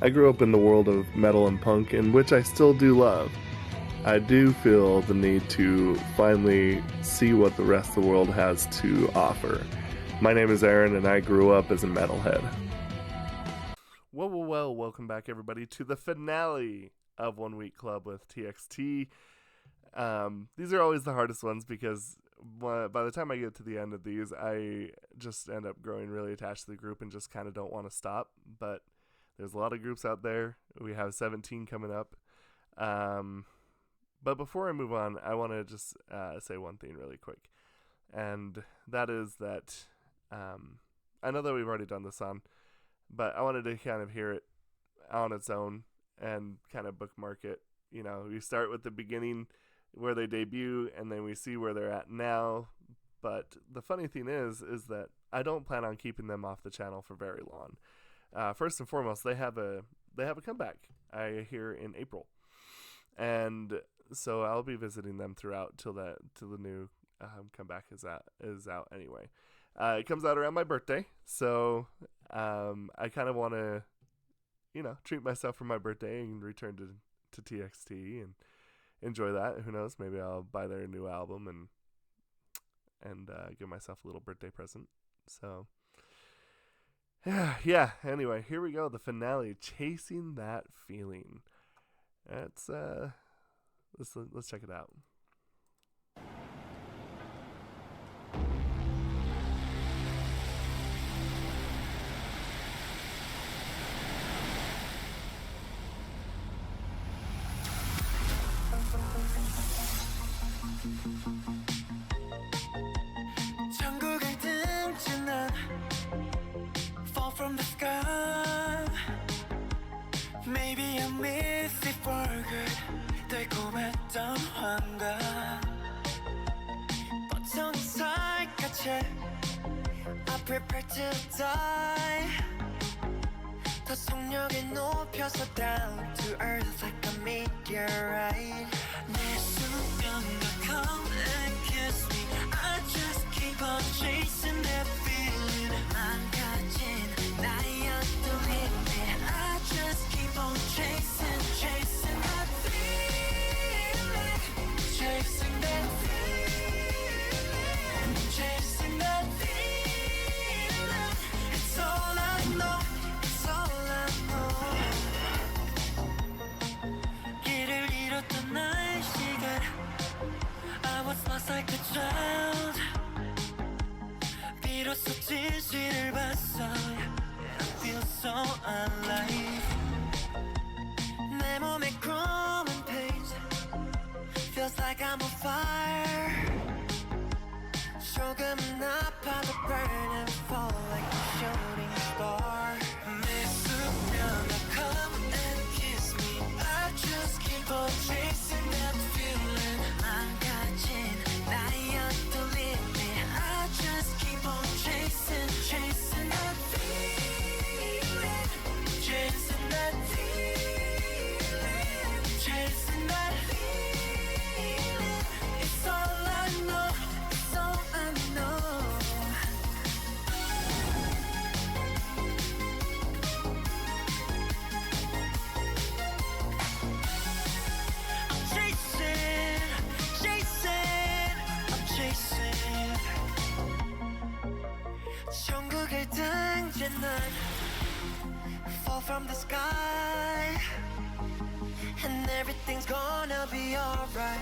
I grew up in the world of metal and punk, in which I still do love. I do feel the need to finally see what the rest of the world has to offer. My name is Aaron, and I grew up as a metalhead. Well, welcome back everybody to the finale of 1 Week Club with TXT. These are always the hardest ones because by the time I get to the end of these, I just end up growing really attached to the group and just kind of don't want to stop. But there's a lot of groups out there. We have 17 coming up. But before I move on, I want to just say one thing really quick. And that is that I know that we've already done this on, but I wanted to kind of hear it on its own and kind of bookmark it. You know, we start with the beginning where they debut, and then we see where they're at now. But the funny thing is that I don't plan on keeping them off the channel for very long. First and foremost, they have a comeback, I hear, in April, and so I'll be visiting them throughout till the new comeback is out anyway. It comes out around my birthday, so I kind of want to, treat myself for my birthday and return to TXT and enjoy that. Who knows? Maybe I'll buy their new album and give myself a little birthday present. So yeah. Anyway, here we go. The finale, Chasing That Feeling. Let's check it out. 천국을 등지는 fall from the sky. Maybe I miss it for good. 달콤했던 환각. 뻗쳐온 살갗에 I prepare to die. 더 속력을 높여서 down to earth like a meteorite. 내 수면과 come and kiss me. I just keep on chasing that feeling. 망가진 나의 어둠이네. I just keep on chasing that feeling. Chasing that feeling. Chasing that feeling. It's all I know. It's all I know. 길을 잃었던 나의 시간. I was lost like a child. 비로소 진실을 봤어. I feel so alive. 내 몸에 growing pains. Feels like I'm on fire. 조금은 아파도 burn and fall like a shooting star. 내 수면아 come and kiss me. I just keep on chasing that feeling. 망가진 나의 어둠이네. I just keep on chasing that feeling. Chasing that feeling. Chasing that feeling. It's all I know. It's all I know. I'm chasing. I'm chasing. 천국을 등진 난 fall from the sky. And everything's gonna be alright.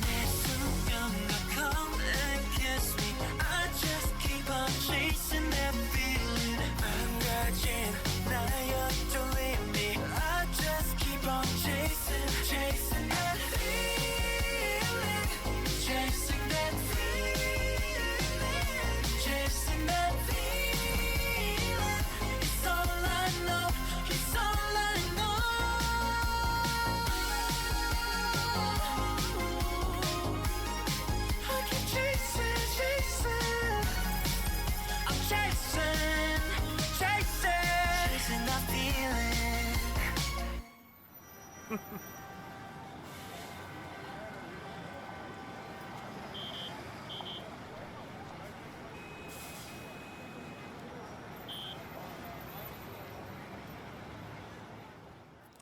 내 수면과 come and kiss me. I just keep on chasing that feeling. 망가진 나의 어둠이니. I just keep on chasing that feeling. Chasing that feeling. Chasing that feeling. It's all I know. It's all I know. I keep chasing. I'm chasing that feeling.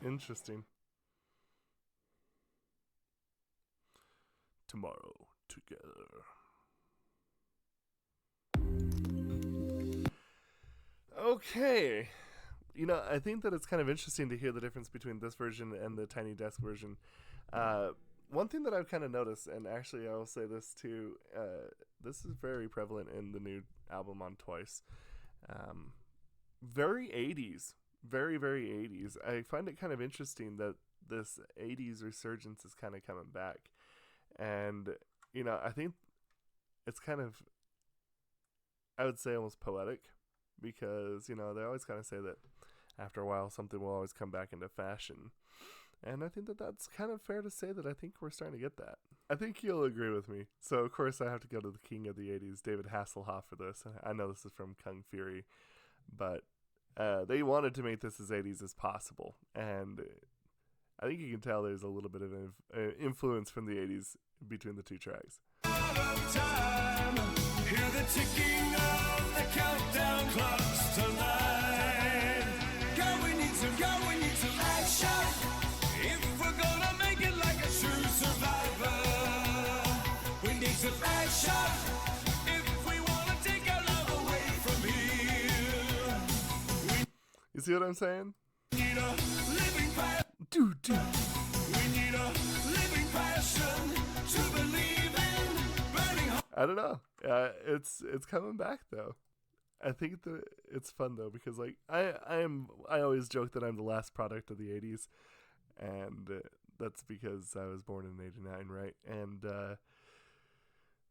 Interesting. Tomorrow together. Okay. I think that it's kind of interesting to hear the difference between this version and the Tiny Desk version. One thing that I've kind of noticed, and actually I will say this too, this is very prevalent in the new album on Twice. Very 80s. Very, very 80s. I find it kind of interesting that this 80s resurgence is kind of coming back. And, I think it's kind of, I would say almost poetic, because, they always kind of say that after a while something will always come back into fashion. And I think that that's kind of fair to say that I think we're starting to get that. I think you'll agree with me. So, of course, I have to go to the king of the 80s, David Hasselhoff, for this. I know this is from Kung Fury, but they wanted to make this as 80s as possible. And I think you can tell there's a little bit of influence from the 80s between the two tracks. Out of time, hear the ticking of the countdown clocks tonight. Girl, we need some action. If we're gonna make it like a true survivor, we need some action. If we wanna take our love away from here, you see what I'm saying? we need a living passion. Dude. We need a living passion to believe in burning heart. I don't know. It's coming back though. I think that it's fun though, because like I always joke that I'm the last product of the 80s, and that's because I was born in 89, right? And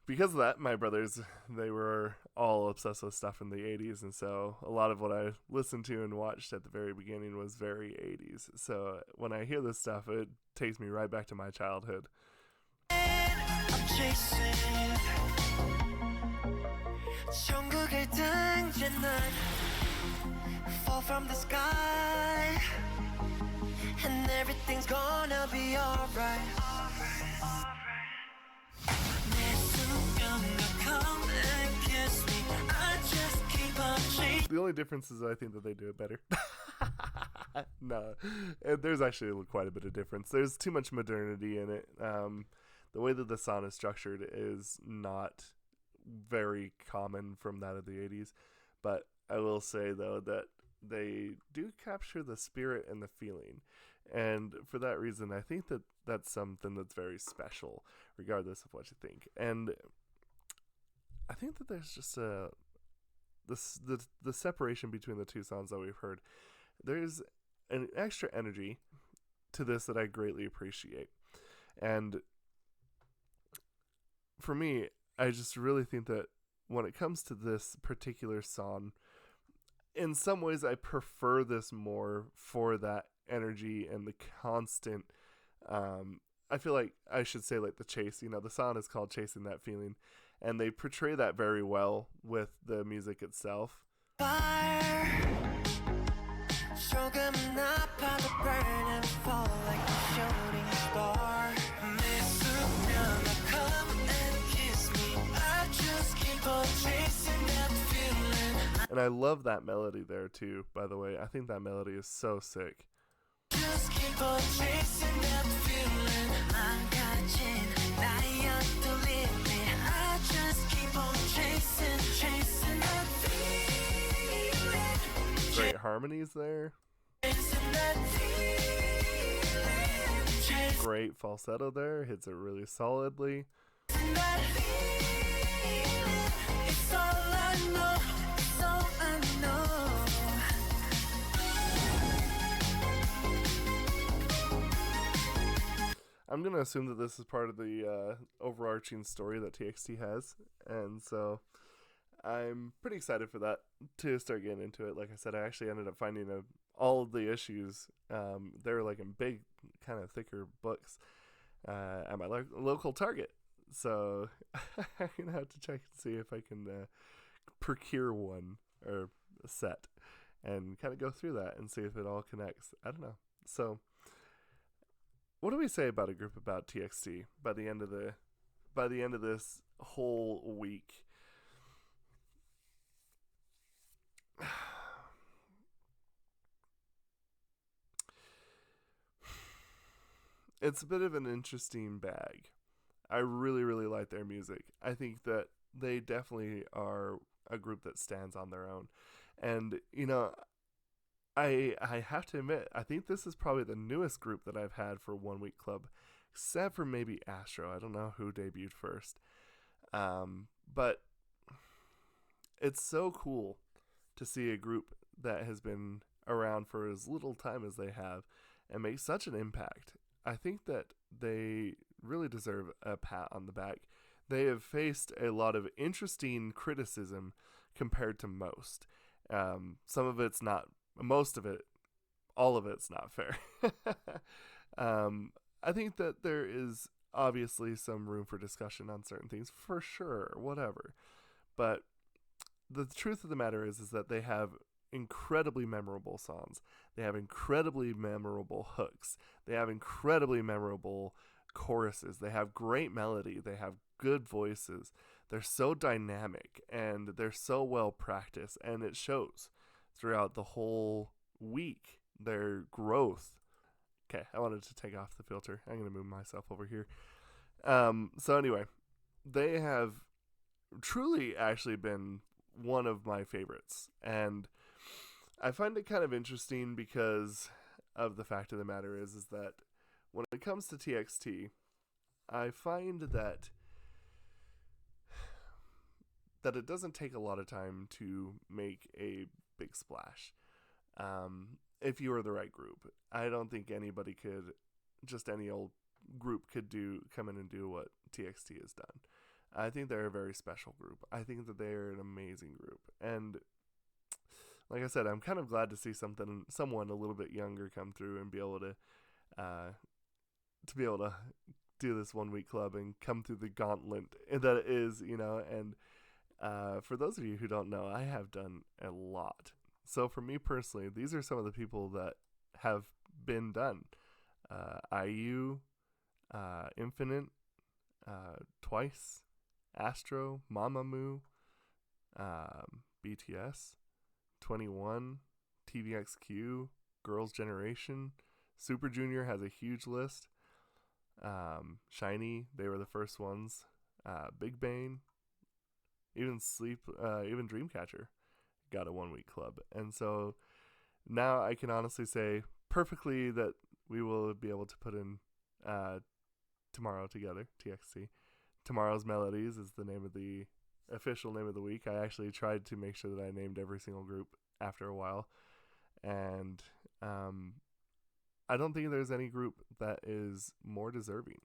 because of that, my brothers, they were all obsessed with stuff in the 80s, and so a lot of what I listened to and watched at the very beginning was very 80s. So when I hear this stuff, it takes me right back to my childhood. I'm chasing 전국을 등지는 fall from the sky and everything's gonna be alright. 내 수면가 come and kiss me. I just keep on chasing. The only difference is I think that they do it better. No, there's actually quite a bit of difference. There's too much modernity in it. The way that the song is structured is not very common from that of the 80s, but I will say though that they do capture the spirit and the feeling, and for that reason I think that that's something that's very special regardless of what you think. And I think that there's just the separation between the two songs that we've heard. There's an extra energy to this that I greatly appreciate, and for me, I just really think that when it comes to this particular song, in some ways I prefer this more for that energy and the constant, I feel like I should say like the chase, the song is called Chasing That Feeling, and they portray that very well with the music itself. Fire. 조금은 아파도 burn and fall like a shooting star. 내 수면가 come and kiss me. I just keep on chasing that feeling. And I love that melody there too, by the way. I think that melody is so sick. Just keep on chasing that feeling. 망가진 나의 limit. I just keep on chasing that feeling. Great harmonies there. Chasing that feeling. Great falsetto there. Hits it really solidly. Chasing that feeling. It's all I know. It's all I know. I'm going to assume that this is part of the overarching story that TXT has, and so I'm pretty excited for that, to start getting into it. Like I said, I actually ended up finding all of the issues. They were like in big, kind of thicker books at my local Target, so I'm going to have to check and see if I can procure one, or a set, and kind of go through that and see if it all connects. I don't know. So what do we say about a group about TXT by the end of this whole week? it's a bit of an interesting bag. I really, really like their music. I think that they definitely are a group that stands on their own. And, I have to admit, I think this is probably the newest group that I've had for 1 Week Club, except for maybe Astro. I don't know who debuted first. But it's so cool to see a group that has been around for as little time as they have and make such an impact. I think that they really deserve a pat on the back. They have faced a lot of interesting criticism compared to most. Some of it's not, most of it, all of it's not fair. I think that there is obviously some room for discussion on certain things, for sure, whatever. But the truth of the matter is that they have incredibly memorable songs. They have incredibly memorable hooks. They have incredibly memorable choruses. They have great melody. They have good voices. They're so dynamic and they're so well practiced, and it shows throughout the whole week, their growth. Okay, I wanted to take off the filter. I'm going to move myself over here. So anyway, they have truly actually been one of my favorites. And I find it kind of interesting because of the fact of the matter is that when it comes to TXT, I find that it doesn't take a lot of time to make a big splash. If you are the right group, I don't think anybody could, just any old group could come in and do what TXT has done. I think they're a very special group. I think that they're an amazing group. And like I said, I'm kind of glad to see someone a little bit younger come through and be able to do this 1 Week Club and come through the gauntlet that is, and for those of you who don't know, I have done a lot. So for me personally, these are some of the people that have been done. IU, Infinite, Twice, Astro, Mamamoo, BTS, 21, TVXQ, Girls' Generation, Super Junior has a huge list. Shiny, they were the first ones. Big Bang, even Dreamcatcher got a 1 Week Club. And so now I can honestly say perfectly that we will be able to put in tomorrow together, TXT. Tomorrow's Melodies is the name of the official name of the week. I actually tried to make sure that I named every single group after a while. And I don't think there's any group that is more deserving.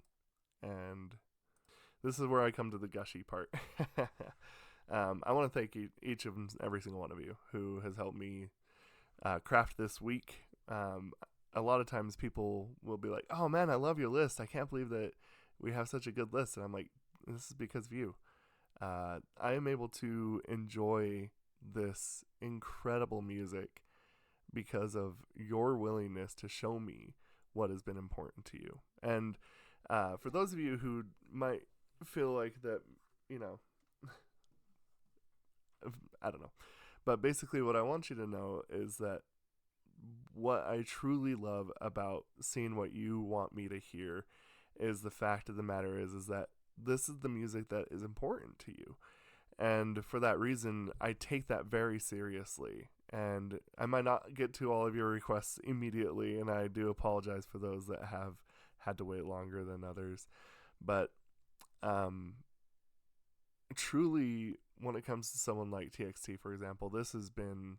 And this is where I come to the gushy part. I want to thank each of them, every single one of you who has helped me craft this week. A lot of times people will be like, oh man, I love your list. I can't believe that we have such a good list. And I'm like, this is because of you. I am able to enjoy this incredible music because of your willingness to show me what has been important to you. And for those of you who might feel like that, I don't know. But basically what I want you to know is that what I truly love about seeing what you want me to hear is the fact of the matter is that this is the music that is important to you. And for that reason, I take that very seriously. And I might not get to all of your requests immediately, and I do apologize for those that have had to wait longer than others. But truly, when it comes to someone like TXT, for example, this has been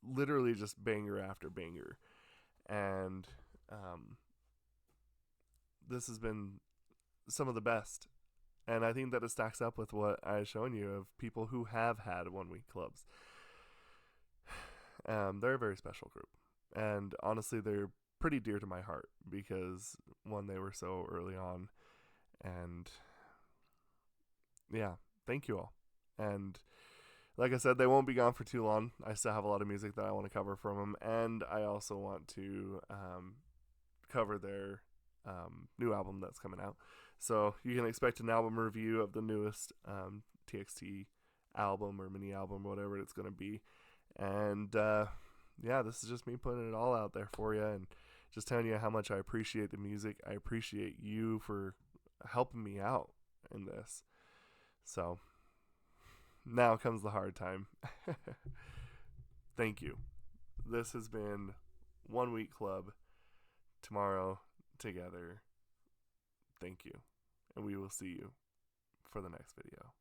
literally just banger after banger. And this has been some of the best. And I think that it stacks up with what I've shown you of people who have had 1 Week Clubs. They're a very special group. And honestly, they're pretty dear to my heart because, one, they were so early on. And yeah, thank you all. And like I said, they won't be gone for too long. I still have a lot of music that I want to cover from them. And I also want to cover their new album that's coming out. So you can expect an album review of the newest TXT album or mini album, whatever it's going to be. And yeah, this is just me putting it all out there for you. And just telling you how much I appreciate the music. I appreciate you for helping me out in this. So now comes the hard time. Thank you. This has been 1 Week Club. Tomorrow together. Thank you. And we will see you for the next video.